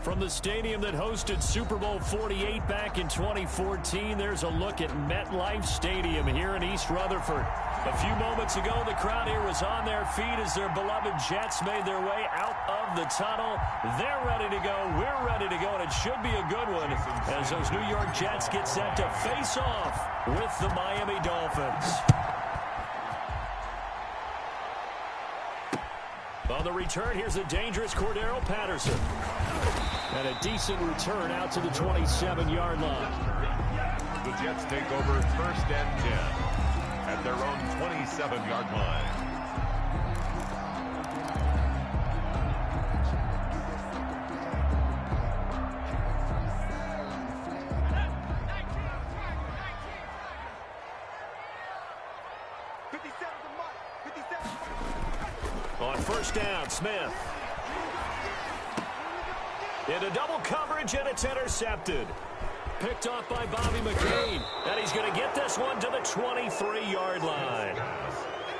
From the stadium that hosted Super Bowl 48 back in 2014, there's a look at MetLife Stadium here in East Rutherford. A few moments ago, the crowd here was on their feet as their beloved Jets made their way out of the tunnel. They're ready to go. We're ready to go, and it should be a good one as those New York Jets get set to face off with the Miami Dolphins. On the return, here's a dangerous Cordero Patterson. And a decent return out to the 27-yard line. The Jets take over 1st and 10 at their own 27-yard line. On 1st down, Smith. Into double coverage, and it's intercepted. Picked off by Bobby McCain. And he's going to get this one to the 23-yard line.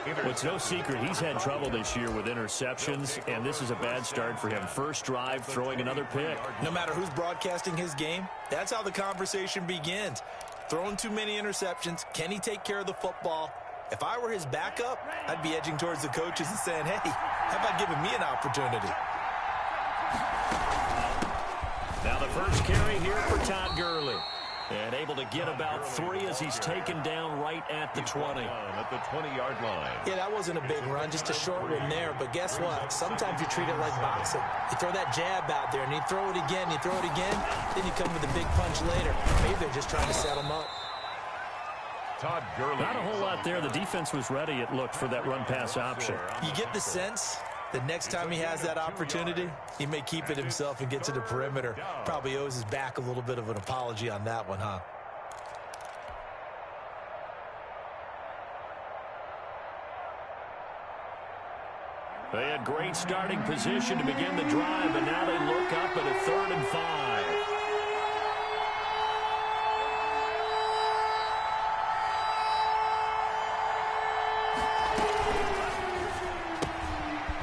Well, it's no secret he's had trouble this year with interceptions, and this is a bad start for him. First drive, throwing another pick. No matter who's broadcasting his game, that's how the conversation begins. Throwing too many interceptions, can he take care of the football? If I were his backup, I'd be edging towards the coaches and saying, hey, how about giving me an opportunity? Now the first carry here for Todd Gurley. And able to get about 3 as he's taken down right at the 20. At the 20-yard line. Yeah, that wasn't a big run, just a short one there. But guess what? Sometimes you treat it like boxing. You throw that jab out there, and you throw it again, you throw it again, then you come with a big punch later. Maybe they're just trying to set him up. Todd Gurley. Not a whole lot there. The defense was ready, it looked, for that run-pass option. You get the sense that next time he has that opportunity, he may keep it himself and get to the perimeter. Probably owes his back a little bit of an apology on that one, huh? They had great starting position to begin the drive, and now they look up at a 3rd and 5.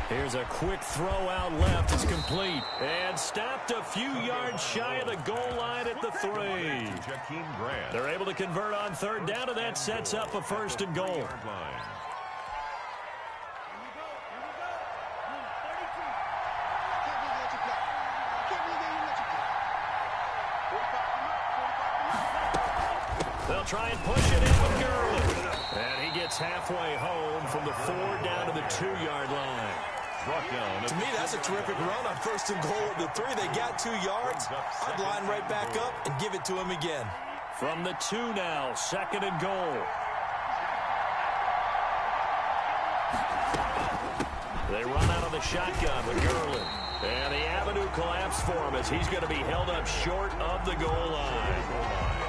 Here's a quick throw out left. It's complete. And stopped a few yards shy of the goal line at the 3. They're able to convert on 3rd down, and that sets up a 1st and goal. They'll try and push it in with Gurley. And he gets halfway home from the 4 down to the 2-yard line. To me, that's a terrific run on 1st and goal at the 3. They got 2 yards. I'd line right back up and give it to him again. From the 2 now, 2nd and goal. They run out of the shotgun with Gurley. And the avenue collapsed for him as he's going to be held up short of the goal line.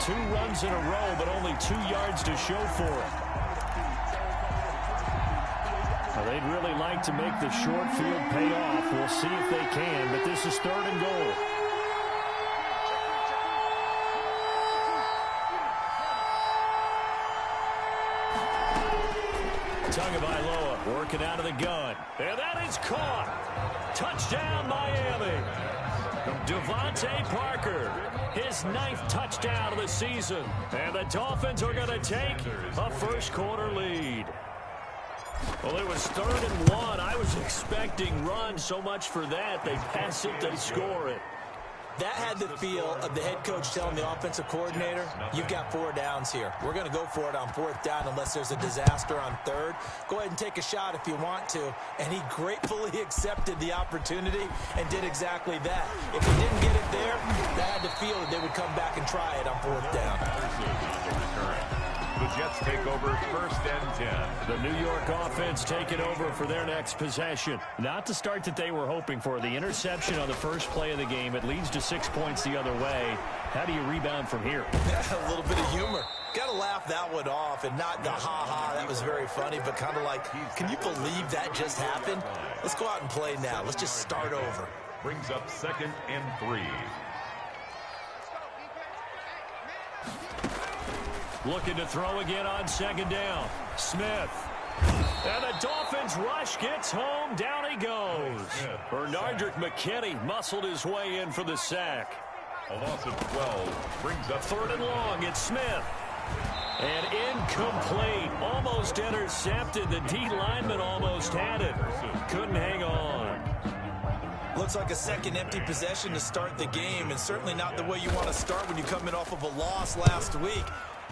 2 runs in a row, but only 2 yards to show for it. Well, they'd really like to make the short field pay off. We'll see if they can, but this is 3rd and goal. Tagovailoa working out of the gun. And that is caught. Touchdown, Miami. Devontae Parker, his 9th touchdown of the season. And the Dolphins are going to take a first-quarter lead. Well, it was 3rd and 1. I was expecting run, so much for that. They pass it, they score it. That had the feel of the head coach telling the offensive coordinator, you've got 4 downs here. We're going to go for it on 4th down unless there's a disaster on 3rd. Go ahead and take a shot if you want to. And he gratefully accepted the opportunity and did exactly that. If he didn't get it there, that had the feel that they would come back and try it on 4th down. The Jets take over 1st and 10. The New York offense taking over for their next possession. Not the start that they were hoping for. The interception on the first play of the game. It leads to 6 points the other way. How do you rebound from here? A little bit of humor. Got to laugh that one off and not the ha-ha. That was very funny, but kind of like, can you believe that just happened? Let's go out and play now. Let's just start over. Brings up 2nd and 3. Looking to throw again on 2nd down. Smith And the Dolphins rush gets home. Down he goes. Bernardrick McKinney muscled his way in for the sack. A loss of 12 brings up 3rd and long. It's Smith. And incomplete. Almost intercepted. The D lineman almost had it. Couldn't hang on. Looks like a second empty possession to start the game, and certainly not the way you want to start when you're coming off of a loss last week.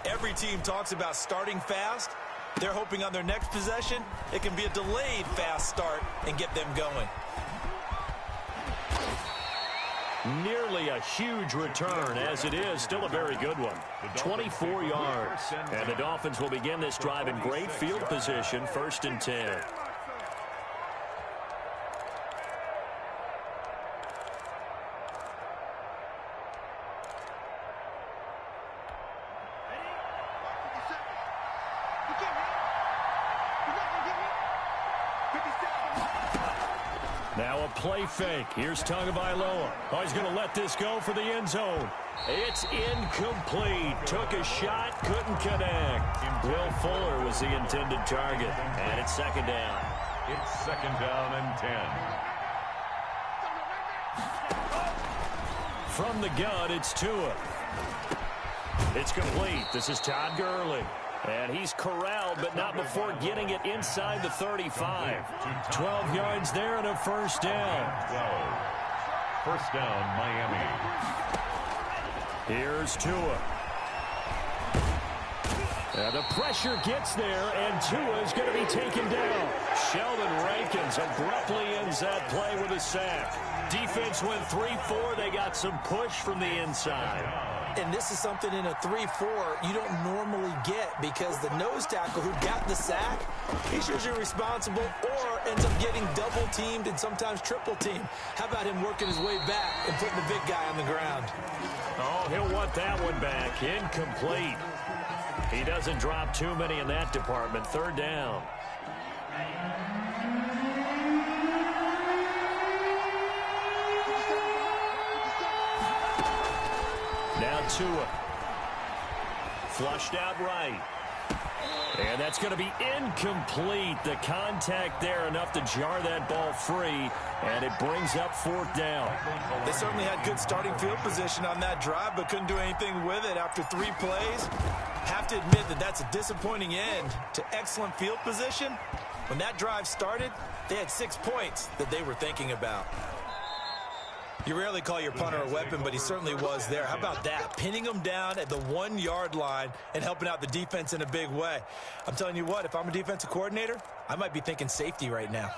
Every team talks about starting fast. They're hoping on their next possession, it can be a delayed fast start and get them going. Nearly a huge return, as it is still a very good one. 24 yards. And the Dolphins will begin this drive in great field position, 1st and 10. Now a play fake. Here's Tagovailoa. Oh, he's going to let this go for the end zone. It's incomplete. Took a shot, couldn't connect. Will Fuller was the intended target. And it's 2nd down. It's 2nd down and 10. From the gun, it's Tua. It's complete. This is Todd Gurley. And he's corralled, but not before getting it inside the 35. 12 yards there and a 1st down. 12. 1st down, Miami. Here's Tua. And the pressure gets there, and Tua is going to be taken down. Sheldon Rankins abruptly ends that play with a sack. Defense went 3-4. They got some push from the inside. And this is something in a 3-4 you don't normally get, because the nose tackle who got the sack, he's usually responsible or ends up getting double-teamed and sometimes triple-teamed. How about him working his way back and putting the big guy on the ground? Oh, he'll want that one back. Incomplete. He doesn't drop too many in that department. 3rd down. Now Tua. Flushed out right. And that's going to be incomplete. The contact there enough to jar that ball free, and it brings up 4th down. They certainly had good starting field position on that drive, but couldn't do anything with it after 3 plays. Have to admit that that's a disappointing end to excellent field position. When that drive started, they had 6 points that they were thinking about. You rarely call your punter a weapon, but he certainly was there. How about that? Pinning him down at the 1-yard line and helping out the defense in a big way. I'm telling you what, if I'm a defensive coordinator, I might be thinking safety right now.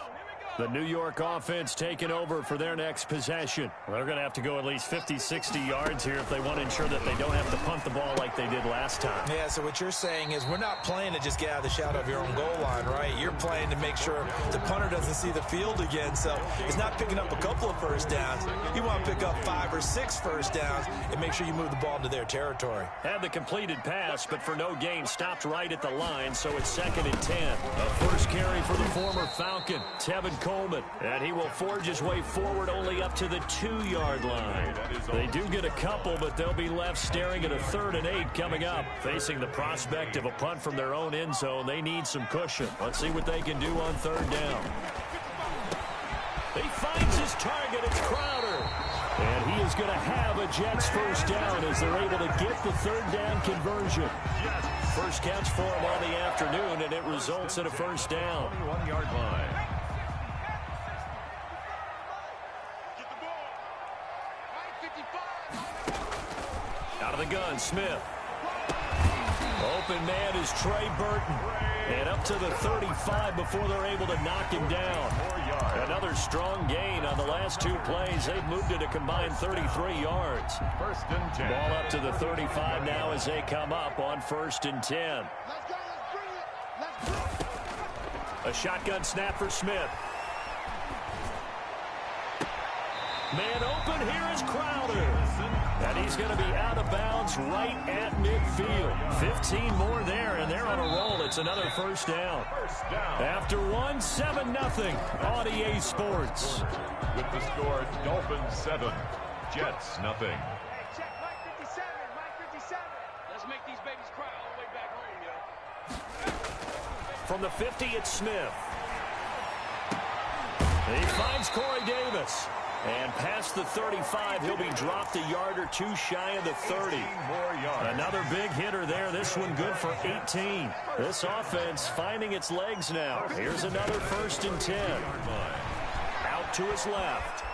The New York offense taking over for their next possession. They're going to have to go at least 50, 60 yards here if they want to ensure that they don't have to punt the ball like they did last time. Yeah, so what you're saying is we're not playing to just get out of the shadow of your own goal line, right? You're playing to make sure the punter doesn't see the field again. So it's not picking up a couple of 1st downs. You want to pick up 5 or 6 1st downs and make sure you move the ball into their territory. Had the completed pass, but for no gain, stopped right at the line, so it's 2nd and 10. A first carry for the former Falcon, Tevin Coleman. And he will forge his way forward only up to the 2-yard line. They do get a couple, but they'll be left staring at a 3rd and 8 coming up. Facing the prospect of a punt from their own end zone, they need some cushion. Let's see what they can do on 3rd down. He finds his target. It's Crowder. And he is going to have a Jets 1st down as they're able to get the 3rd down conversion. First catch for him on the afternoon, and it results in a 1st down. 1-yard line. Out of the gun, Smith. Open man is Trey Burton. And up to the 35 before they're able to knock him down. Another strong gain on the last 2 plays. They've moved it a combined 33 yards. 1st and 10. Ball up to the 35 now as they come up on 1st and 10. A shotgun snap for Smith. Man open, here is Crowder. And he's going to be out of bounds right at midfield. 15 more there, and they're on a roll. It's another 1st down. After 7-0 on EA Sports. With the score, Dolphins 7, Jets nothing. Check Mike 57, Mike 57. Let's make these babies cry all the way back home, yo. From the 50, it's Smith. He finds Corey Davis. And past the 35, he'll be dropped a yard or two shy of the 30. Another big hitter there. This one good for 18. This offense finding its legs now. Here's another 1st and 10. Out to his left.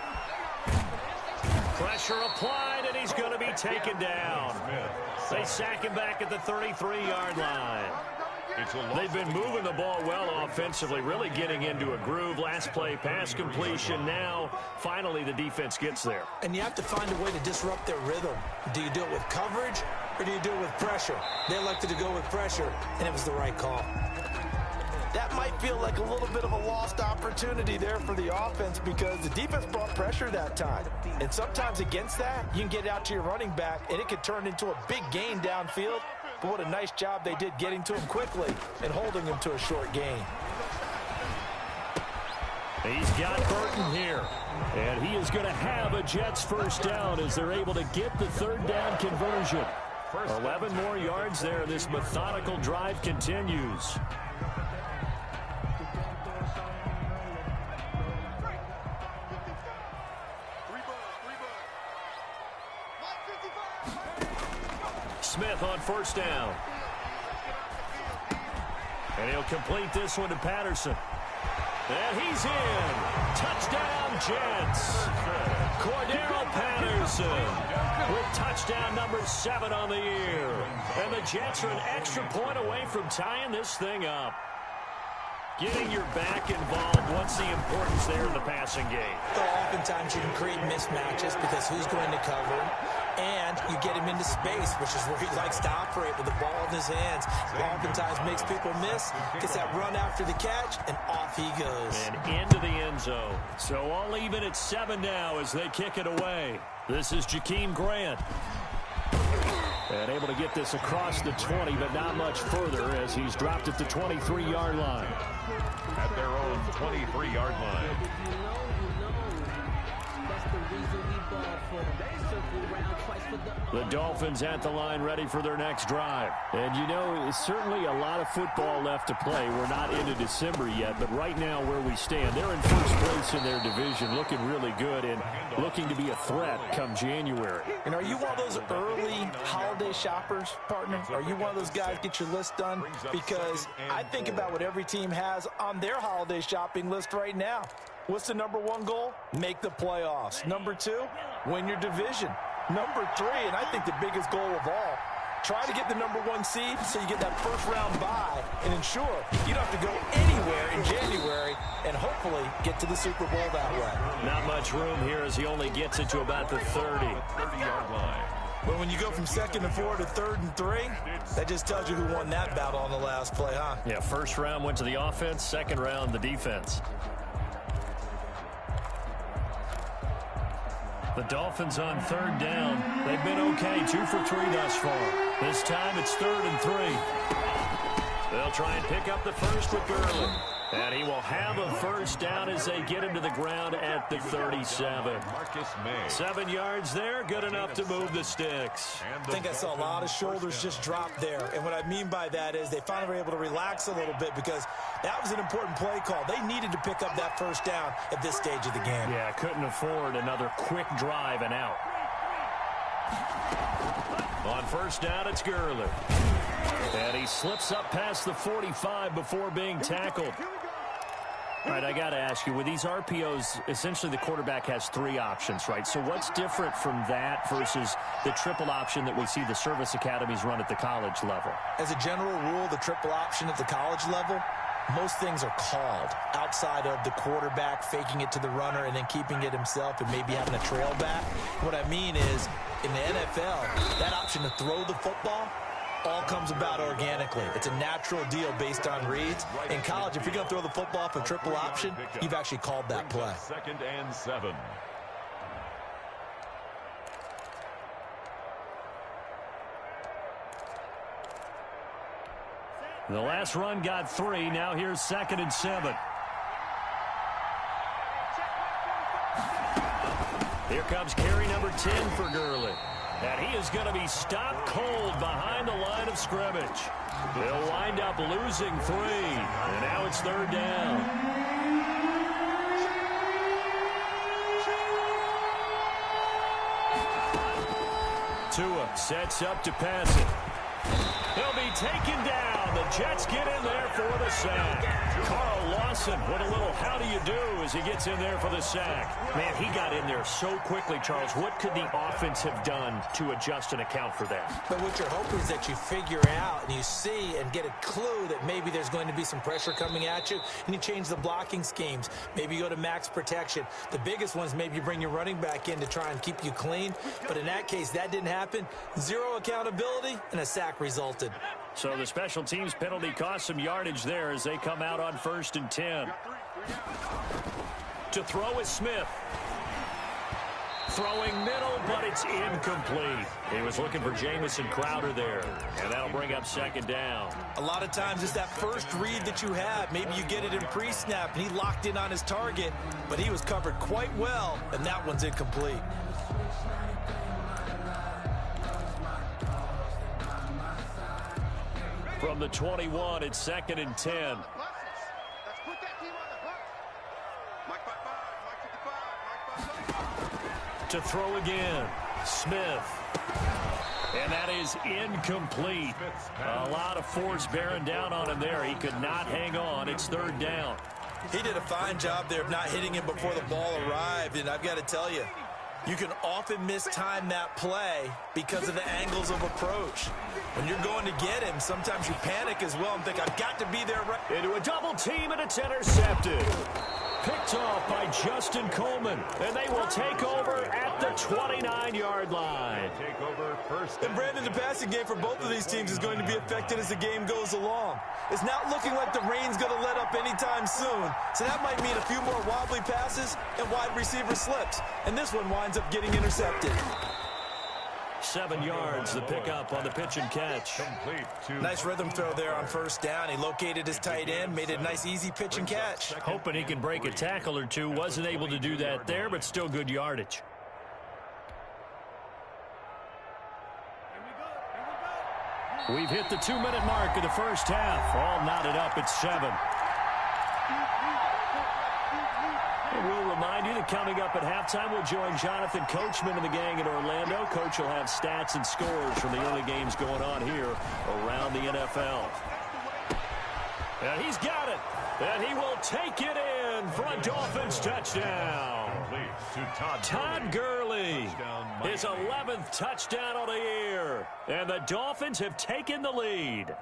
Pressure applied, and he's going to be taken down. They sack him back at the 33-yard line. They've been moving the ball well offensively, really getting into a groove. Last play, pass completion. Now, finally, the defense gets there. And you have to find a way to disrupt their rhythm. Do you do it with coverage, or do you do it with pressure? They elected to go with pressure, and it was the right call. That might feel like a little bit of a lost opportunity there for the offense because the defense brought pressure that time. And sometimes against that, you can get it out to your running back, and it could turn into a big gain downfield. But what a nice job they did getting to him quickly and holding him to a short gain. He's got Burton here. And he is going to have a Jets 1st down as they're able to get the 3rd down conversion. 11 more yards there. This methodical drive continues. Smith on 1st down. And he'll complete this one to Patterson. And he's in. Touchdown, Jets. Cordero Patterson with touchdown number 7 on the year. And the Jets are an extra point away from tying this thing up. Getting your back involved, what's the importance there in the passing game? Well, oftentimes you can create mismatches because who's going to cover, and you get him into space, which is where he likes to operate with the ball in his hands. Oftentimes makes people miss, gets that run after the catch, and off he goes. And into the end zone. So all even at 7 now as they kick it away. This is Jakeem Grant. And able to get this across the 20, but not much further as he's dropped at the 23-yard line. At their own 23-yard line. The Dolphins at the line ready for their next drive. And you know, it's certainly a lot of football left to play. We're not into December yet, but right now where we stand, they're in 1st place in their division, looking really good and looking to be a threat come January. And are you one of those early holiday shoppers, partner? Are you one of those guys get your list done? Because I think about what every team has on their holiday shopping list right now. What's the number 1 goal? Make the playoffs. Number 2, win your division. Number 3, and I think the biggest goal of all, try to get the number 1 seed so you get that 1st round bye and ensure you don't have to go anywhere in January and hopefully get to the Super Bowl that way. Not much room here as he only gets it to about the 30-yard line. But when you go from 2nd and 4 to 3rd and 3, that just tells you who won that battle on the last play, huh? Yeah, 1st round went to the offense, 2nd round the defense. The Dolphins on 3rd down. They've been okay, 2 for 3 thus far. This time it's 3rd and 3. They'll try and pick up the 1st with Gurley. And he will have a 1st down as they get him to the ground at the 37. 7 yards there, good enough to move the sticks. I think I saw a lot of shoulders just drop there. And what I mean by that is they finally were able to relax a little bit because that was an important play call. They needed to pick up that 1st down at this stage of the game. Yeah, couldn't afford another quick drive and out. On 1st down, it's Gurley. And he slips up past the 45 before being tackled. All right, I got to ask you, with these RPOs, essentially the quarterback has 3 options, right? So what's different from that versus the triple option that we see the service academies run at the college level? As a general rule, the triple option at the college level, most things are called outside of the quarterback faking it to the runner and then keeping it himself and maybe having a trail back. What I mean is, in the NFL, that option to throw the football all comes about organically. It's a natural deal based on reads. In college, if you're going to throw the football off a triple option, you've actually called that play. 2nd and 7. The last run got 3. Now here's 2nd and 7. Here comes carry number 10 for Gurley. And he is going to be stopped cold behind the line of scrimmage. They'll wind up losing 3, and now it's 3rd down. Tua sets up to pass it. He'll be taken down. The Jets get in there for the sack. Carl Lawson with a little how do you do as he gets in there for the sack. Man, he got in there so quickly, Charles. What could the offense have done to adjust and account for that? But what you're hoping is that you figure out and you see and get a clue that maybe there's going to be some pressure coming at you, and you change the blocking schemes. Maybe you go to max protection. The biggest ones, maybe you bring your running back in to try and keep you clean. But in that case, that didn't happen. 0 accountability, and a sack resulted. So the special teams penalty cost some yardage there as they come out on 1st and 10. To throw is Smith. Throwing middle, but it's incomplete. He was looking for Jamison Crowder there, and that'll bring up 2nd down. A lot of times it's that first read that you have. Maybe you get it in pre-snap, and he locked in on his target, but he was covered quite well, and that one's incomplete. From the 21, it's 2nd and 10. Let's put that team on the hook. Mike 5-5, To throw again, Smith. And that is incomplete. A lot of force bearing down on him there. He could not hang on. It's 3rd down. He did a fine job there of not hitting him before the ball arrived, and I've got to tell you, you can often mistime that play because of the angles of approach. When you're going to get him, sometimes you panic as well and think, I've got to be there right. Into a double team, and it's intercepted. Picked off by Justin Coleman, and they will take over at the 29-yard line. Take over 1st. And Brandon, the passing game for both of these teams is going to be affected as the game goes along. It's not looking like the rain's going to let up anytime soon, so that might mean a few more wobbly passes and wide receiver slips. And this one winds up getting intercepted. 7 yards, the pickup on the pitch and catch. Nice rhythm throw there on 1st down. He located his tight end, made it a nice, easy pitch and catch. Hoping he can break a tackle or two. Wasn't able to do that there, but still good yardage. We've hit the 2-minute mark of the first half. All knotted up at 7. And we'll remind you that coming up at halftime, we'll join Jonathan Coachman and the gang in Orlando. Coach will have stats and scores from the early games going on here around the NFL. And he's got it. And he will take it in for a Dolphins touchdown. Todd Gurley, his 11th touchdown of the year. And the Dolphins have taken the lead.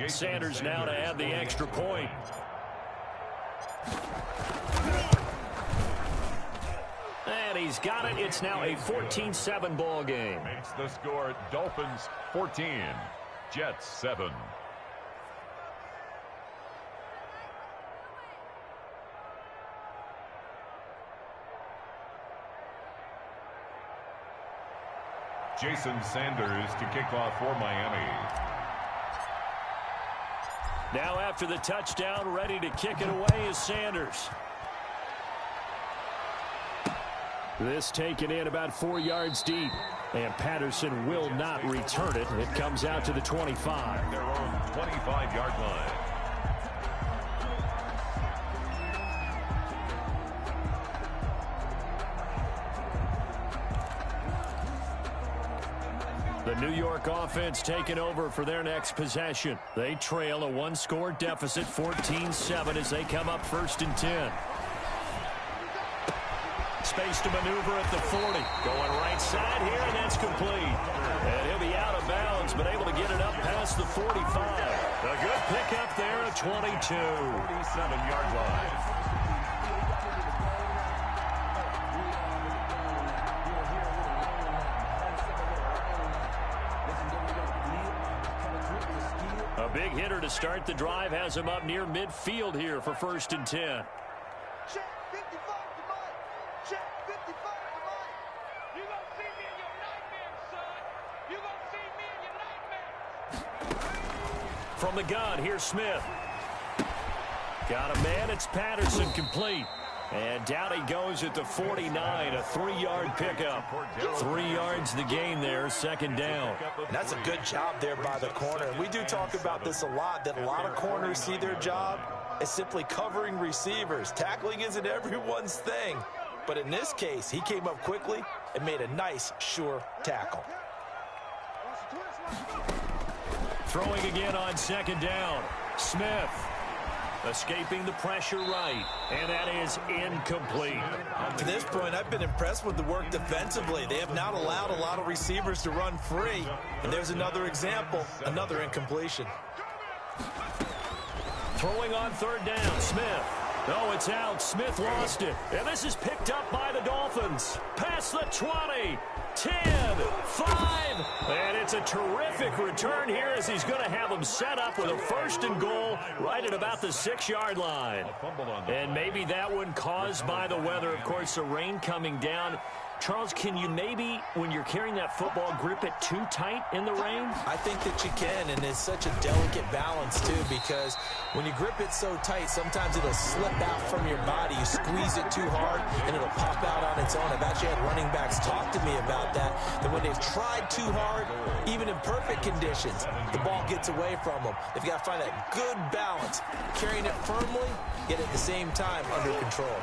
Sanders now to add the extra point. And he's got it. It's now a 14-7 ball game. Makes the score Dolphins 14, Jets 7. Jason Sanders to kick off for Miami. Now after the touchdown, ready to kick it away is Sanders. This taken in about 4 yards deep. And Patterson will not return it. It comes out to the 25. Their own 25-yard line. The New York offense taking over for their next possession. They trail a 1-score deficit, 14-7 as they come up 1st and 10. Space to maneuver at the 40. Going right side here, and that's complete. And he'll be out of bounds, but able to get it up past the 45. A good pickup there at 22. 47-yard line. A big hitter to start the drive has him up near midfield here for 1st and 10. Check 55 to Mike. Check 55 to Mike. You gonna see me in your nightmares, son. You gonna see me in your nightmares. From the gun, here's Smith. Got a man, it's Patterson, complete. And down he goes at the 49, a 3-yard pickup. 3 yards the gain there, second down. And that's a good job there by the corner. And we do talk about this a lot, that a lot of corners see their job as simply covering receivers. Tackling isn't everyone's thing. But in this case, he came up quickly and made a nice, sure tackle. Throwing again on second down. Smith escaping the pressure right, and that is incomplete. To this point, I've been impressed with the work defensively. They have not allowed a lot of receivers to run free. And there's another example, another incompletion. Throwing on third down, Smith. Oh, it's out. Smith lost it. And this is picked up by the Dolphins. Past the 20, 10, 5. And it's a terrific return here as he's going to have them set up with a 1st and goal right at about the 6-yard line. And maybe that one caused by the weather. Of course, the rain coming down. Charles, can you maybe, when you're carrying that football, grip it too tight in the rain? I think that you can, and it's such a delicate balance, too, because when you grip it so tight, sometimes it'll slip out from your body. You squeeze it too hard, and it'll pop out on its own. I've actually had running backs talk to me about that when they've tried too hard, even in perfect conditions, the ball gets away from them. They've got to find that good balance, carrying it firmly, yet at the same time under control.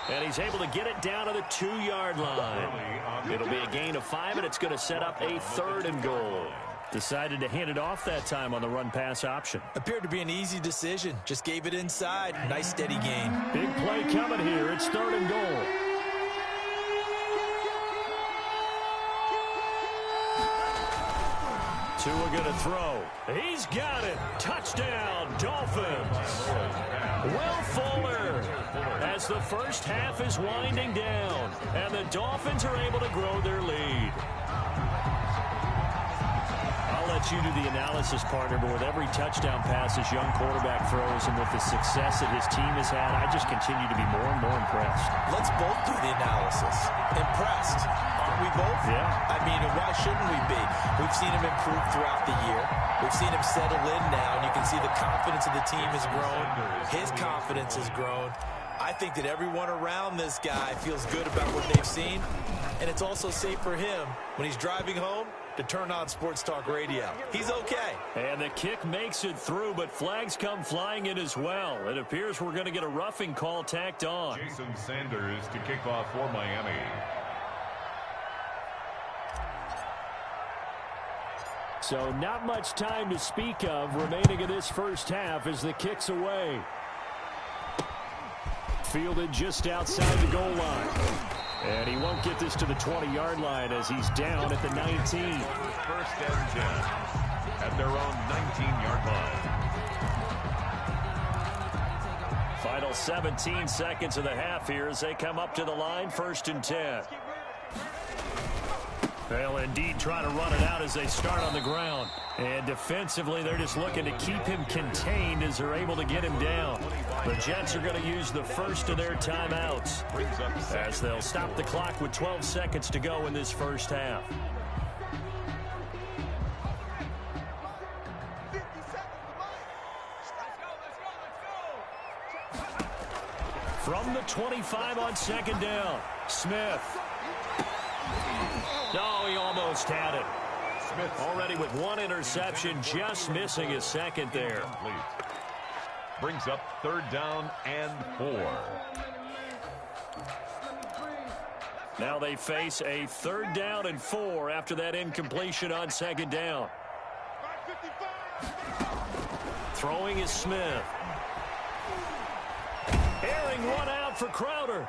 And he's able to get it down to the 2-yard line. It'll be a gain of 5, and it's going to set up a 3rd and goal. Decided to hand it off that time on the run-pass option. Appeared to be an easy decision. Just gave it inside. Nice, steady gain. Big play coming here. It's 3rd and goal. Tua going to throw. He's got it. Touchdown, Dolphins. Will Fuller, as the first half is winding down, and the Dolphins are able to grow their lead. I'll let you do the analysis, partner, but with every touchdown pass this young quarterback throws and with the success that his team has had, I just continue to be more and more impressed. Let's both do the analysis. Impressed. Aren't we both? Yeah. I mean, why shouldn't we be? We've seen him improve throughout the year. We've seen him settle in now, and you can see the confidence of the team has grown. His confidence has grown. I think that everyone around this guy feels good about what they've seen, and it's also safe for him when he's driving home to turn on Sports Talk Radio. He's okay. And the kick makes it through, but flags come flying in as well. It appears we're going to get a roughing call tacked on. Jason Sanders to kick off for Miami. So not much time to speak of remaining in this first half as the kick's away. Fielded just outside the goal line. And he won't get this to the 20-yard line as he's down at the 19. 1st and 10 at their own 19-yard line. Final 17 seconds of the half here as they come up to the line, 1st and 10. They'll indeed try to run it out as they start on the ground. And defensively, they're just looking to keep him contained as they're able to get him down. The Jets are going to use the first of their timeouts as they'll stop the clock with 12 seconds to go in this first half. From the 25 on second down, Smith. Oh, he almost had it. Smith already with 1 interception, just missing his second there. Brings up 3rd down and 4. Now they face a 3rd down and 4 after that incompletion on second down. Throwing is Smith. Airing one out for Crowder.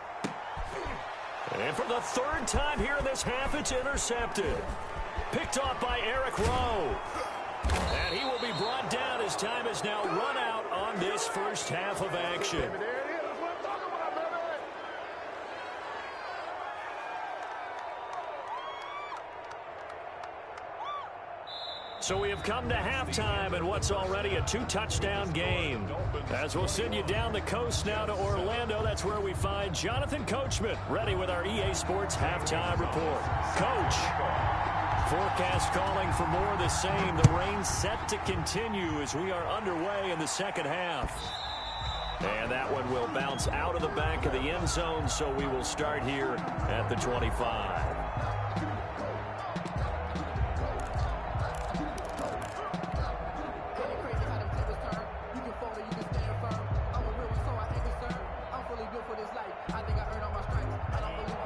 And for the 3rd time here in this half, it's intercepted. Picked off by Eric Rowe. And he will be brought down as time is now run out on this first half of action. So we have come to halftime in what's already a 2-touchdown game. As we'll send you down the coast now to Orlando, that's where we find Jonathan Coachman ready with our EA Sports Halftime Report. Coach, forecast calling for more of the same. The rain set to continue as we are underway in the second half. And that one will bounce out of the back of the end zone, so we will start here at the 25.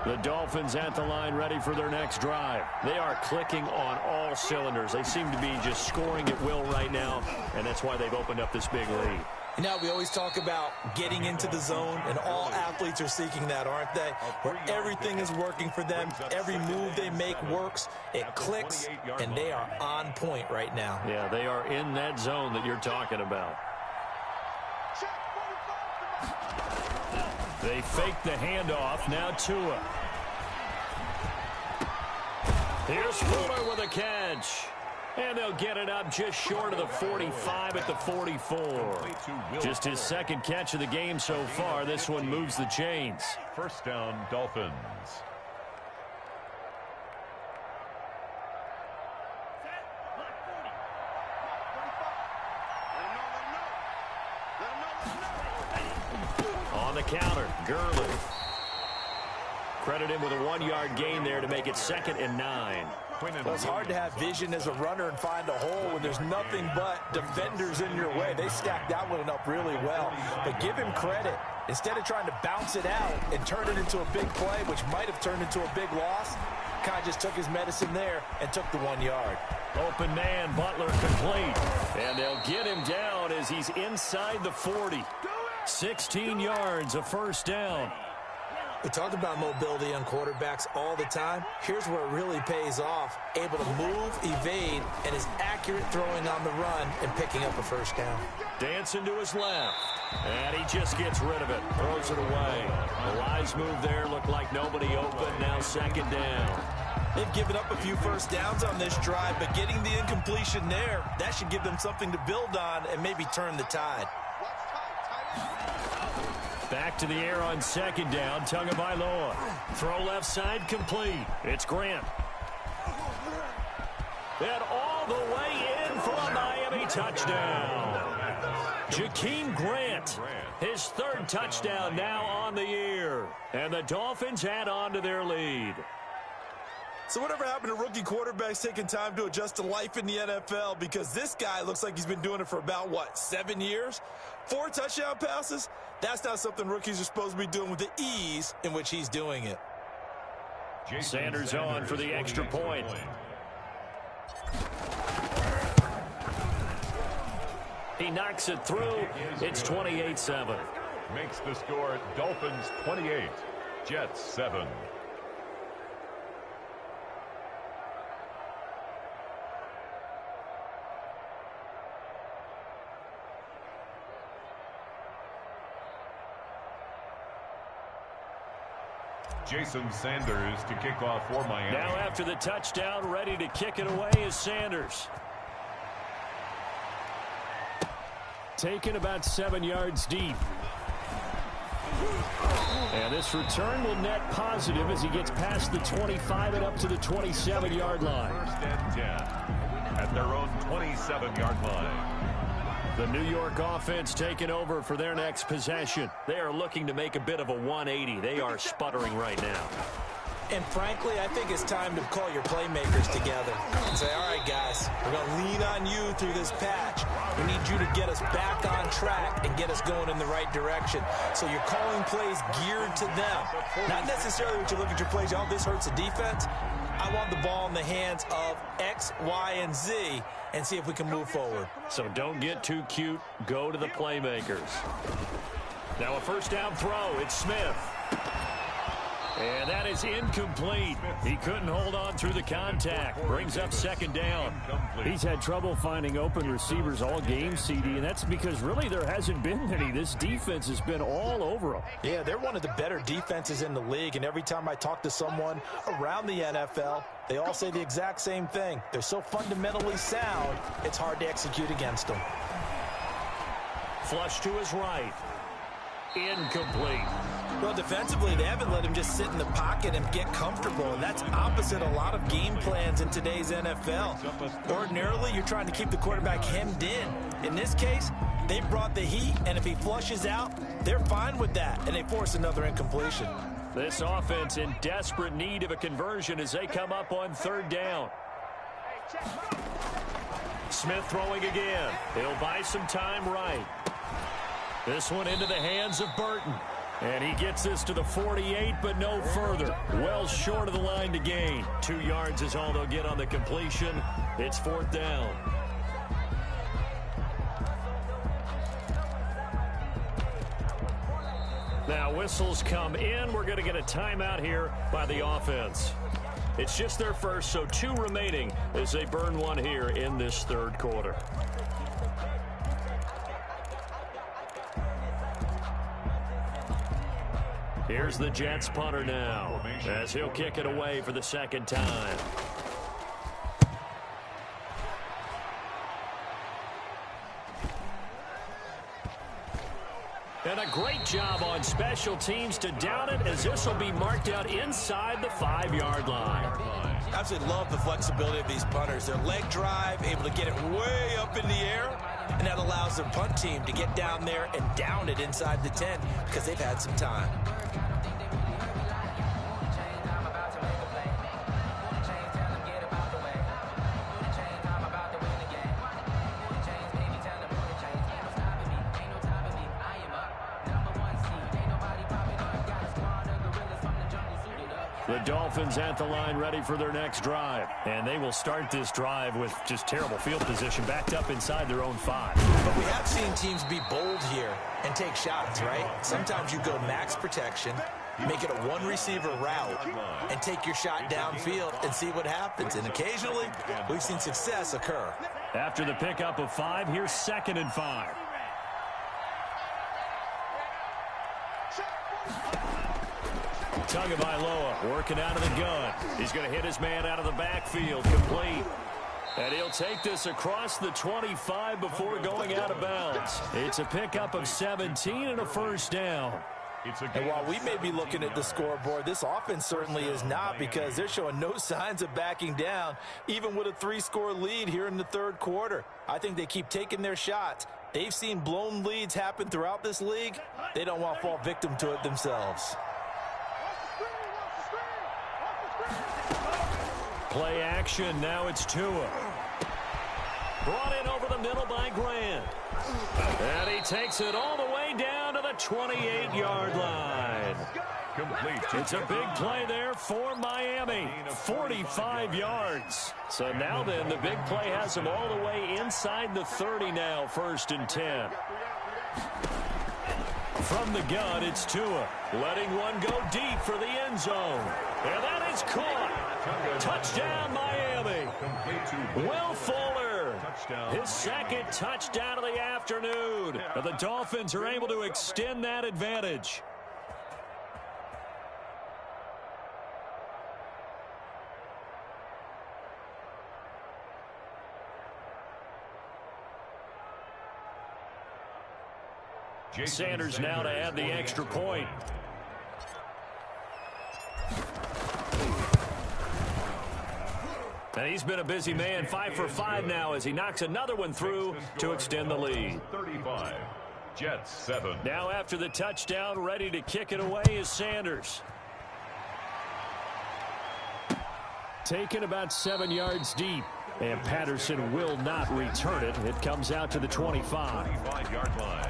The Dolphins at the line, ready for their next drive. They are clicking on all cylinders. They seem to be just scoring at will right now, and that's why they've opened up this big lead. You know, we always talk about getting into the zone, and all athletes are seeking that, aren't they? Where everything is working for them, every move they make works, it clicks, and they are on point right now. Yeah, they are in that zone that you're talking about. They fake the handoff. Now Tua. Here's Fuller with a catch. And they'll get it up just short of the 45 at the 44. Just his second catch of the game so far. This one moves the chains. First down, Dolphins. On the counter, Gurley. Credit him with a 1-yard gain there to make it 2nd and 9. Well, it's hard to have vision as a runner and find a hole when there's nothing but defenders in your way. They stacked that one up really well. But give him credit. Instead of trying to bounce it out and turn it into a big play, which might have turned into a big loss, kind of just took his medicine there and took the 1 yard. Open man, Butler complete. And they'll get him down as he's inside the 40. 16 yards, a first down. We talk about mobility on quarterbacks all the time. Here's where it really pays off. Able to move, evade, and is accurate throwing on the run and picking up a first down. Dancing to his left. And he just gets rid of it. Throws it away. The wise move there. Looked like nobody open. Now 2nd down. They've given up a few first downs on this drive, but getting the incompletion there, that should give them something to build on and maybe turn the tide. Back to the air on 2nd down. Tagovailoa. Throw left side complete. It's Grant. And all the way in for a Miami touchdown. Jakeem Grant, his 3rd touchdown now on the year. And the Dolphins add on to their lead. So whatever happened to rookie quarterbacks taking time to adjust to life in the NFL? Because this guy looks like he's been doing it for about, 7 years? 4 touchdown passes? That's not something rookies are supposed to be doing with the ease in which he's doing it. Sanders on for the extra point. He knocks it through. It's 28-7. Makes the score Dolphins 28, Jets 7. Jason Sanders to kick off for Miami. Now after the touchdown, ready to kick it away is Sanders. Taken about 7 yards deep. And this return will net positive as he gets past the 25 and up to the 27-yard line. 1st and 10 at their own 27-yard line. The New York offense taking over for their next possession. They are looking to make a bit of a 180. They are sputtering right now. And frankly, I think it's time to call your playmakers together and say, all right, guys, we're going to lean on you through this patch. We need you to get us back on track and get us going in the right direction. So you're calling plays geared to them. Not necessarily what you look at your plays, oh, this hurts the defense. I want the ball in the hands of X, Y, and Z and see if we can move forward. So don't get too cute. Go to the playmakers. Now a first down throw. It's Smith. And that is incomplete. He couldn't hold on through the contact. Brings up 2nd down. He's had trouble finding open receivers all game, CD, and that's because really there hasn't been any. This defense has been all over them. Yeah, they're one of the better defenses in the league, and every time I talk to someone around the NFL, they all say the exact same thing. They're so fundamentally sound, it's hard to execute against them. Flush to his right. Incomplete. Well, defensively, they haven't let him just sit in the pocket and get comfortable, and that's opposite a lot of game plans in today's NFL. Ordinarily, you're trying to keep the quarterback hemmed in. In this case, they brought the heat, and if he flushes out, they're fine with that, and they force another incompletion. This offense in desperate need of a conversion as they come up on third down. Smith throwing again. He'll buy some time right. This one into the hands of Burton. And he gets this to the 48, but no further. Well short of the line to gain. 2 yards is all they'll get on the completion. It's fourth down. Now whistles come in. We're going to get a timeout here by the offense. It's just their first, so 2 remaining as they burn one here in this third quarter. Here's the Jets punter now as he'll kick it away for the second time. And a great job on special teams to down it as this will be marked out inside the 5-yard line. Absolutely love the flexibility of these punters. Their leg drive, able to get it way up in the air, and that allows their punt team to get down there and down it inside the 10 because they've had some time. The Dolphins at the line ready for their next drive. And they will start this drive with just terrible field position backed up inside their own 5. But we have seen teams be bold here and take shots, right? Sometimes you go max protection, make it a one-receiver route, and take your shot downfield and see what happens. And occasionally, we've seen success occur. After the pickup of 5, here's 2nd and 5. Tagovailoa working out of the gun. He's going to hit his man out of the backfield, complete. And he'll take this across the 25 before going out of bounds. It's a pickup of 17 and a first down. And while we may be looking at the scoreboard, this offense certainly is not because they're showing no signs of backing down, even with a 3-score lead here in the third quarter. I think they keep taking their shots. They've seen blown leads happen throughout this league. They don't want to fall victim to it themselves. Play action, now it's Tua. Brought in over the middle by Grant. And he takes it all the way down to the 28-yard line. Complete. It's a big play there for Miami. 45 yards. So now then, the big play has him all the way inside the 30 now, 1st and 10. From the gun, it's Tua. Letting one go deep for the end zone. And that is caught. Touchdown, Miami. Will Fuller. His 2nd touchdown of the afternoon. And the Dolphins are able to extend that advantage. Sanders now to add the extra point. And he's been a busy man, 5 for 5 now as he knocks another one through to extend the lead. 35, Jets 7. Now after the touchdown, ready to kick it away is Sanders. Taken about 7 yards deep. And Patterson will not return it. It comes out to the 25. 25-yard line.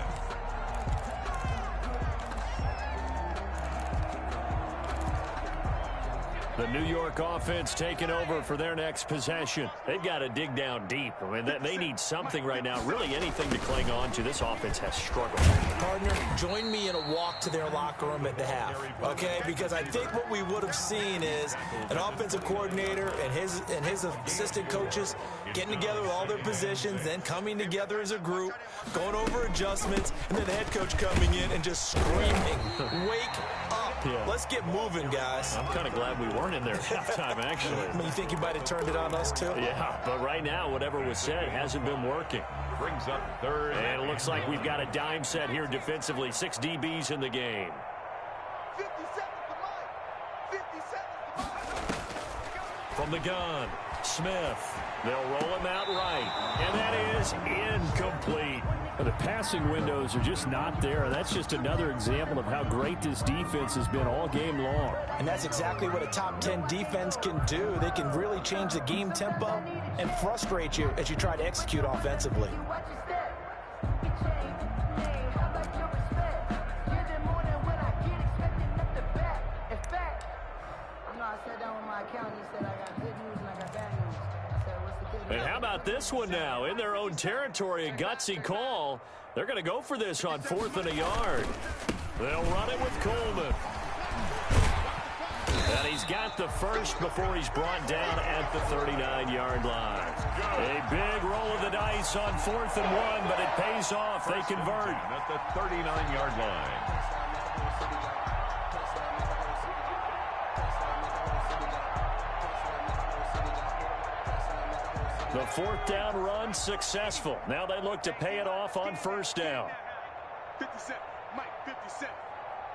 The New York offense taking over for their next possession. They've got to dig down deep. I mean, they need something right now, really anything to cling on to. This offense has struggled. Partner, join me in a walk to their locker room at the half, okay? Because I think what we would have seen is an offensive coordinator and his assistant coaches getting together with all their positions, then coming together as a group, going over adjustments, and then the head coach coming in and just screaming, wake up. Yeah. Let's get moving, guys. I'm kind of glad we weren't in there at halftime, actually. I mean, you think you might have turned it on us, too? Yeah, but right now, whatever was said hasn't been working. Brings up 3rd. And it looks like we've got a dime set here defensively. 6 DBs in the game. From the gun, Smith. They'll roll him out right, and that is incomplete. The passing windows are just not there. That's just another example of how great this defense has been all game long. And that's exactly what a top 10 defense can do. They can really change the game tempo and frustrate you as you try to execute offensively. And how about this one now? In their own territory, a gutsy call. They're going to go for this on 4th and a yard. They'll run it with Coleman. And he's got the first before he's brought down at the 39-yard line. A big roll of the dice on 4th and 1, but it pays off. They convert. At the 39-yard line. The 4th down run successful. Now they look to pay it off on 1st down. 57, Mike, 57.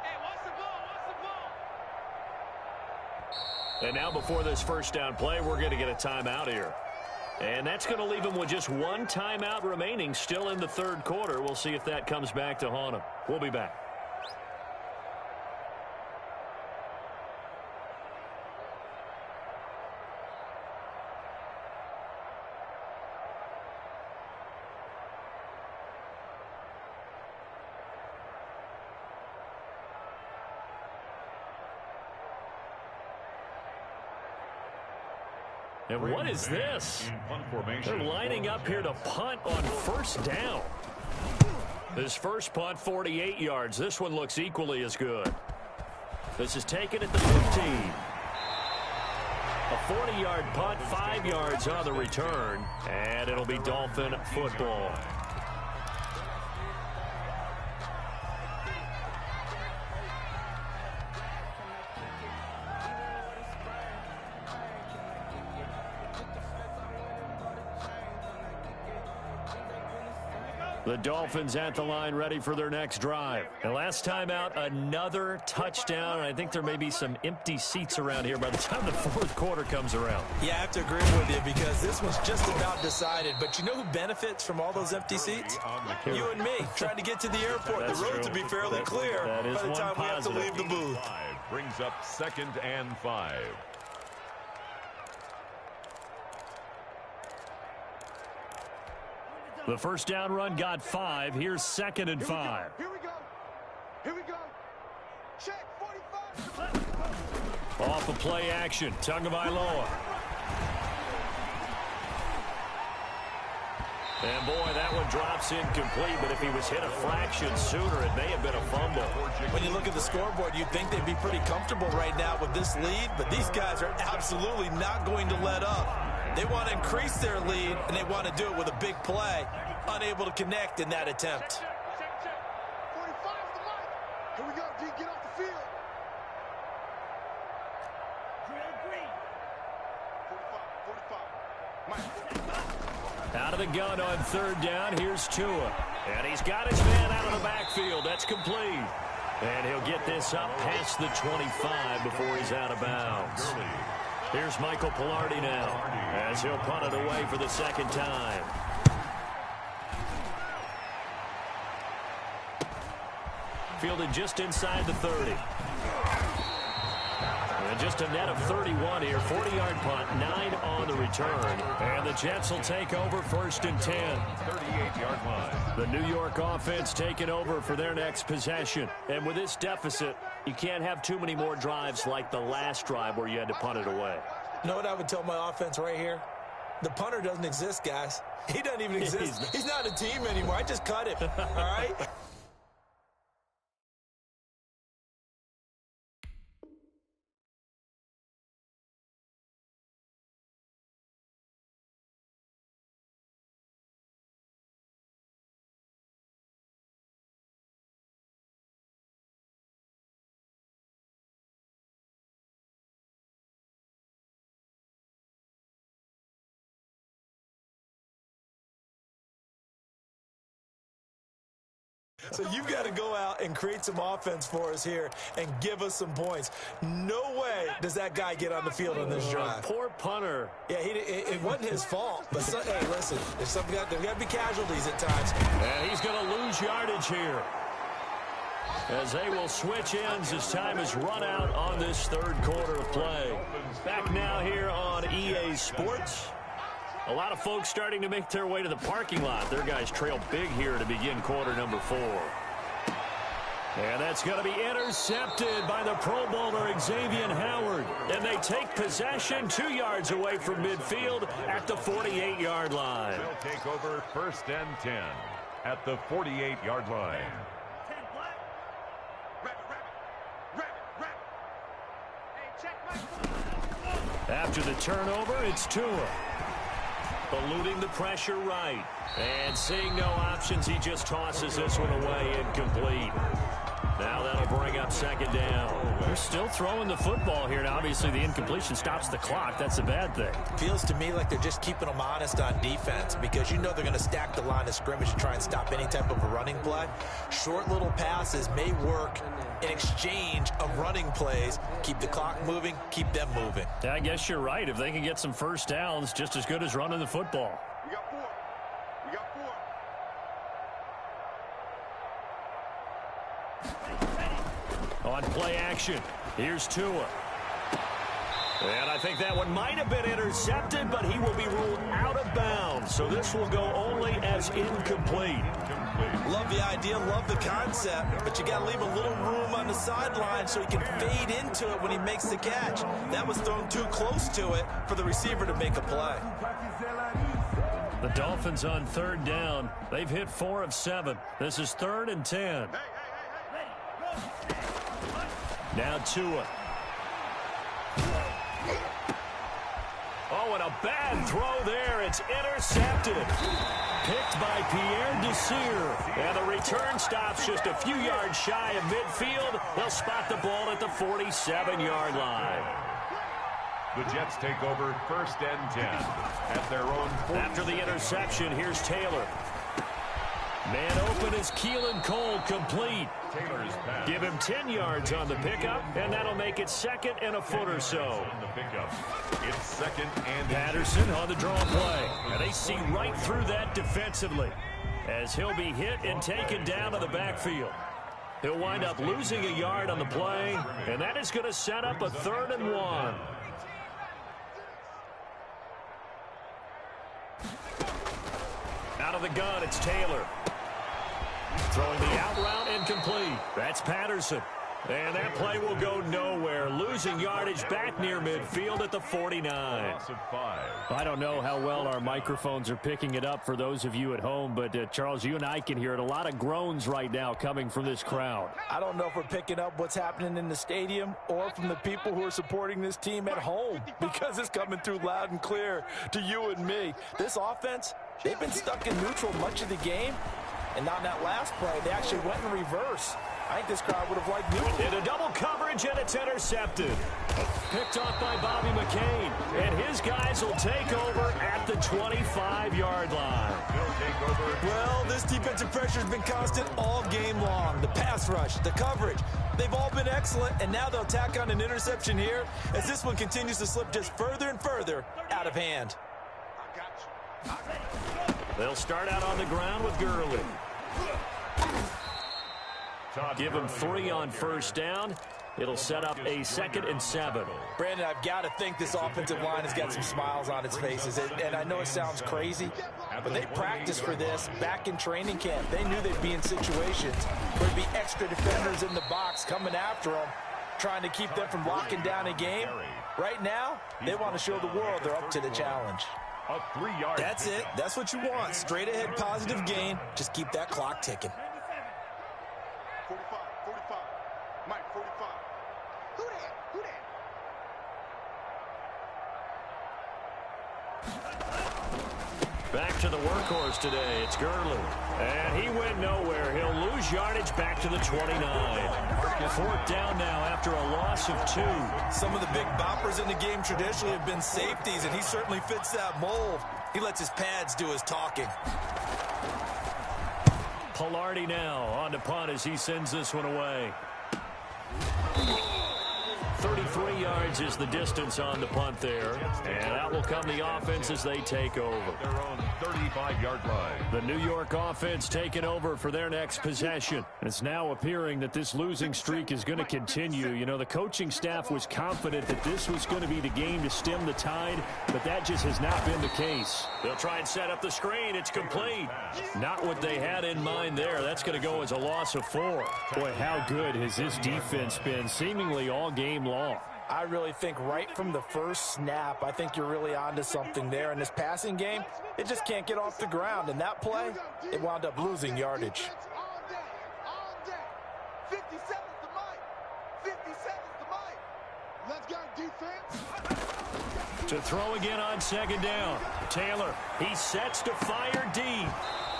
Hey, what's the ball? What's the ball? And now before this 1st down play, we're going to get a timeout here. And that's going to leave them with just one timeout remaining still in the 3rd quarter. We'll see if that comes back to haunt them. We'll be back. And what is this? They're lining up here to punt on 1st down. This first punt, 48 yards. This one looks equally as good. This is taken at the 15. A 40-yard punt, 5 yards on the return. And it'll be Dolphin football. The Dolphins at the line ready for their next drive. The last time out, another touchdown. I think there may be some empty seats around here by the time the 4th quarter comes around. Yeah, I have to agree with you because this one's just about decided. But you know who benefits from all those empty seats? You and me, trying to get to the airport. The roads will be fairly clear by the time we have to leave the booth. Brings up 2nd and 5. The 1st down run got 5. Here's 2nd and 5. Here we go. Here we go. Check 45. Off of play action. Tagovailoa. And boy, that one drops incomplete, but if he was hit a fraction sooner, it may have been a fumble. When you look at the scoreboard, you'd think they'd be pretty comfortable right now with this lead, but these guys are absolutely not going to let up. They want to increase their lead, and they want to do it with a big play. Unable to connect in that attempt. Check. 45 to Mike. Here we go, D. Get off the field. Green. 45. Mike. Out of the gun on 3rd down. Here's Tua. And he's got his man out of the backfield. That's complete. And he'll get this up past the 25 before he's out of bounds. Here's Michael Pilardi now as he'll punt it away for the 2nd time. Fielded just inside the 30. And just a net of 31 here. 40-yard punt, 9 on the return. And the Jets will take over 1st and 10. 38-yard line. The New York offense taking over for their next possession. And with this deficit, you can't have too many more drives like the last drive where you had to punt it away. You know what I would tell my offense right here? The punter doesn't exist, guys. He doesn't even exist. He's not a team anymore. I just cut him. All right? So you've got to go out and create some offense for us here and give us some points. No way does that guy get on the field on this drive. Poor punter. Yeah, it wasn't his fault. But, hey, listen, there's got to be casualties at times. And he's going to lose yardage here, as they will switch ends as time is run out on this third quarter of play. Back now here on EA Sports. A lot of folks starting to make their way to the parking lot. Their guys trail big here to begin quarter number 4. And that's going to be intercepted by the Pro Bowler Xavier Howard. And they take possession 2 yards away from midfield at the 48-yard line. They'll take over 1st and 10 at the 48-yard line. After the turnover, it's Tua. Eluding the pressure right. And seeing no options, he just tosses this one away incomplete. Now that'll bring up 2nd down. They're still throwing the football here. Now, obviously, the incompletion stops the clock. That's a bad thing. Feels to me like they're just keeping them honest on defense because you know they're going to stack the line of scrimmage to try and stop any type of a running play. Short little passes may work in exchange of running plays. Keep the clock moving, keep them moving. Yeah, I guess you're right. If they can get some first downs, just as good as running the football. We got 4. We got 4. On play action, here's Tua. And I think that one might have been intercepted, but he will be ruled out of bounds. So this will go only as incomplete. Love the idea, love the concept, but you got to leave a little room on the sideline so he can fade into it when he makes the catch. That was thrown too close to it for the receiver to make a play. The Dolphins on 3rd down. They've hit 4 of 7. This is 3rd and 10. Now Tua. Oh, and a bad throw there. It's intercepted. Picked by Pierre Desir. And the return stops just a few yards shy of midfield. They'll spot the ball at the 47-yard line. The Jets take over 1st and 10 at their own 40. After the interception, here's Taylor. Man open is Keelan Cole, complete. Taylor's pass. Give him 10 yards on the pickup, and that'll make it 2nd and a foot or so. On the pickup. It's 2nd and Patterson on the draw play. And they see right through that defensively as he'll be hit and taken down to the backfield. He'll wind up losing a yard on the play, and that is going to set up a 3rd and 1. Out of the gun, it's Taylor. Throwing the out route incomplete. That's Patterson. And that play will go nowhere. Losing yardage back near midfield at the 49. loss of 5. I don't know how well our microphones are picking it up for those of you at home, but Charles, you and I can hear it. A lot of groans right now coming from this crowd. I don't know if we're picking up what's happening in the stadium or from the people who are supporting this team at home because it's coming through loud and clear to you and me. This offense, they've been stuck in neutral much of the game, and on that last play, they actually went in reverse. I think this crowd would have liked neutral. Into double coverage, and it's intercepted. Picked off by Bobby McCain. And his guys will take over at the 25-yard line. Well, this defensive pressure has been constant all game long. The pass rush, the coverage, they've all been excellent, and now they'll tack on an interception here as this one continues to slip just further and further out of hand. They'll start out on the ground with Gurley. Give him 3 on first down. It'll set up a 2nd and 7. Brandon, I've got to think this offensive line has got some smiles on its faces. And I know it sounds crazy, but they practiced for this back in training camp. They knew they'd be in situations where there'd be extra defenders in the box coming after them, trying to keep them from locking down a game. Right now, they want to show the world they're up to the challenge. A 3-yard. That's it. That's what you want. Straight ahead positive gain. Just keep that clock ticking. 45, 45. Mike, 45. Who that? Who that? Back to the workhorse today. It's Gurley. And he went nowhere. He'll lose yardage back to the 29. 4th down now after a loss of 2. Some of the big boppers in the game traditionally have been safeties, and he certainly fits that mold. He lets his pads do his talking. Pilardi now on the punt as he sends this one away. 33 yards is the distance on the punt there. And that will come the offense as they take over. Their own 35-yard line. The New York offense taking over for their next possession. It's now appearing that this losing streak is going to continue. You know, the coaching staff was confident that this was going to be the game to stem the tide, but that just has not been the case. They'll try and set up the screen. It's complete. Not what they had in mind there. That's going to go as a loss of 4. Boy, how good has this defense been seemingly all game long? I really think right from the first snap, I think you're really onto something there. In this passing game, it just can't get off the ground. And that play, it wound up losing yardage. 50 seconds to Mike. 50 seconds to Mike. Let's go, defense. To throw again on second down. Taylor, he sets to fire deep.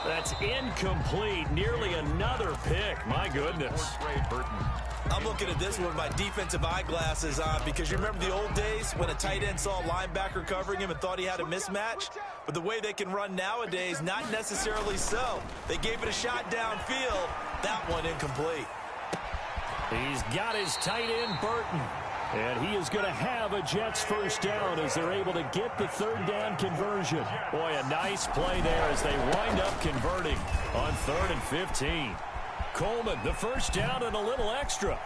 That's incomplete. Nearly another pick. My goodness. I'm looking at this with my defensive eyeglasses on because you remember the old days when a tight end saw a linebacker covering him and thought he had a mismatch? But the way they can run nowadays, not necessarily so. They gave it a shot downfield. That one incomplete. He's got his tight end, Burton. And he is going to have a Jets first down as they're able to get the third down conversion. Boy, a nice play there as they wind up converting on 3rd and 15. Coleman, the first down and a little extra.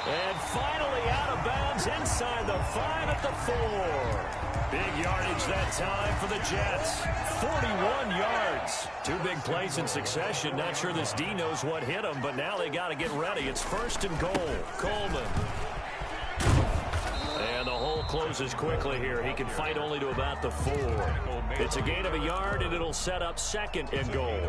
And finally out of bounds inside the 5 at the 4. Big yardage that time for the Jets. 41 yards. 2 big plays in succession. Not sure this D knows what hit him, but now they got to get ready. It's 1st and goal. Coleman. And the hole closes quickly here. He can fight only to about the 4. It's a gain of a yard, and it'll set up 2nd and goal.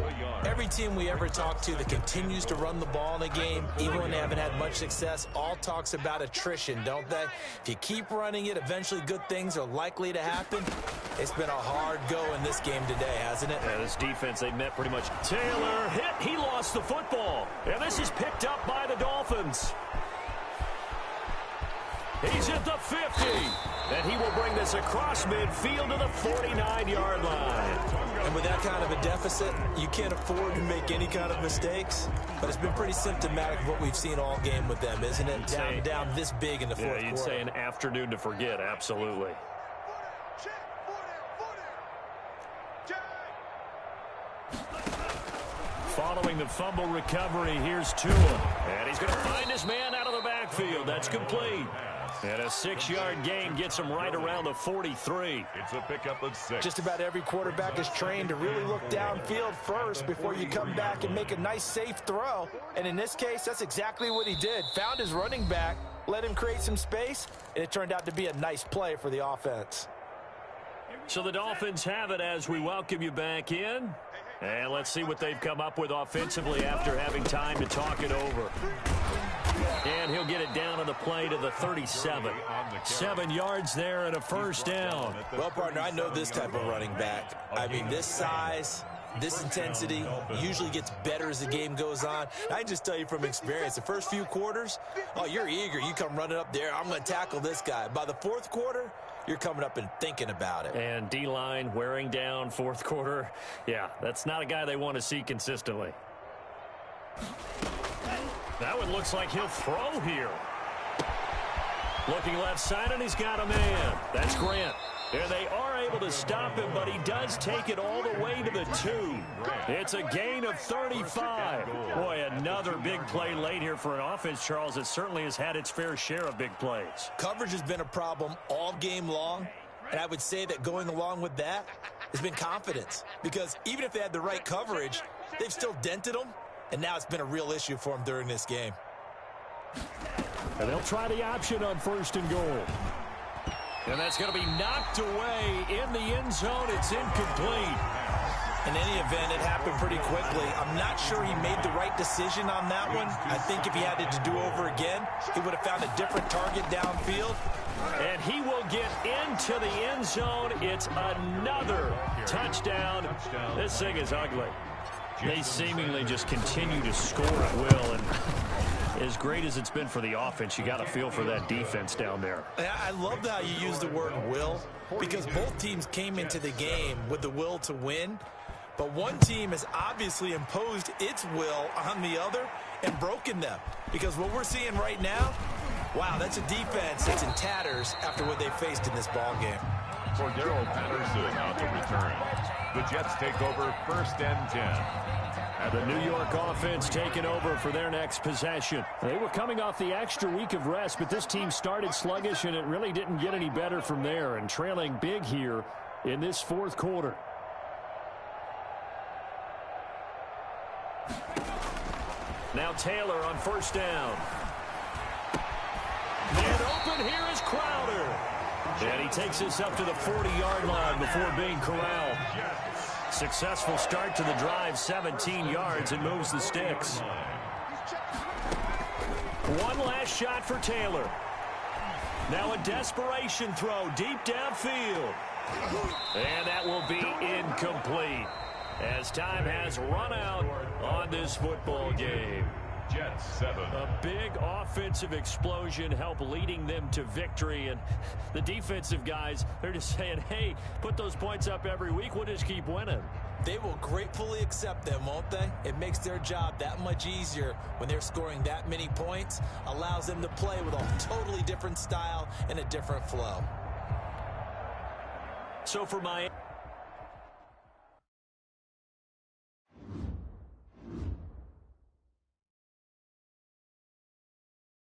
Every team we ever talk to that continues to run the ball in a game, even when they haven't had much success, all talks about attrition, don't they? If you keep running it, eventually good things are likely to happen. It's been a hard go in this game today, hasn't it? Yeah, this defense, they met pretty much. Taylor hit. He lost the football. And this is picked up by the Dolphins. He's at the 50, and he will bring this across midfield to the 49-yard line. And with that kind of a deficit, you can't afford to make any kind of mistakes. But it's been pretty symptomatic of what we've seen all game with them, isn't it? Down this big in the fourth quarter. Yeah, you'd say an afternoon to forget, absolutely. Following the fumble recovery, here's Tua. And he's going to find his man out of the backfield. That's complete. And a 6-yard gain gets him right around the 43. It's a pickup of 6. Just about every quarterback is trained to really look downfield first before you come back and make a nice, safe throw. And in this case, that's exactly what he did. Found his running back, let him create some space, and it turned out to be a nice play for the offense. So the Dolphins have it as we welcome you back in. And let's see what they've come up with offensively after having time to talk it over. And he'll get it down on the play to the 37. 7 yards there and a first down. Well, partner, I know this type of running back. I mean, this size, this intensity usually gets better as the game goes on. I can just tell you from experience, the first few quarters, oh, you're eager. You come running up there, I'm going to tackle this guy. By the fourth quarter, you're coming up and thinking about it. And D-line wearing down fourth quarter. Yeah, that's not a guy they want to see consistently. That one looks like he'll throw here. Looking left side, and he's got a man. That's Grant. And they are able to stop him, but he does take it all the way to the 2. It's a gain of 35. Boy, another big play late here for an offense, Charles. It certainly has had its fair share of big plays. Coverage has been a problem all game long, and I would say that going along with that has been confidence. Because even if they had the right coverage, they've still dented them, and now it's been a real issue for them during this game. And they'll try the option on 1st and goal. And that's going to be knocked away in the end zone. It's incomplete. In any event, it happened pretty quickly. I'm not sure he made the right decision on that one. I think if he had it to do over again, he would have found a different target downfield. And he will get into the end zone. It's another touchdown. This thing is ugly. They seemingly just continue to score at will. And as great as it's been for the offense, you got to feel for that defense down there. I love how you use the word will, because both teams came into the game with the will to win. But one team has obviously imposed its will on the other and broken them. Because what we're seeing right now, wow, that's a defense that's in tatters after what they faced in this ball game. Cordero Patterson on the return. The Jets take over 1st and 10. The New York offense taking over for their next possession. They were coming off the extra week of rest, but this team started sluggish, and it really didn't get any better from there, and trailing big here in this 4th quarter. Now Taylor on 1st down. And open here is Crowder. And he takes us up to the 40-yard line before being corralled. Successful start to the drive, 17 yards, and moves the sticks. One last shot for Taylor. Now a desperation throw deep downfield. And that will be incomplete as time has run out on this football game. Jets 7. A big offensive explosion helped leading them to victory, and the defensive guys, they're just saying, hey, put those points up every week, we'll just keep winning. They will gratefully accept them, won't they? It makes their job that much easier when they're scoring that many points, allows them to play with a totally different style and a different flow. So for Miami,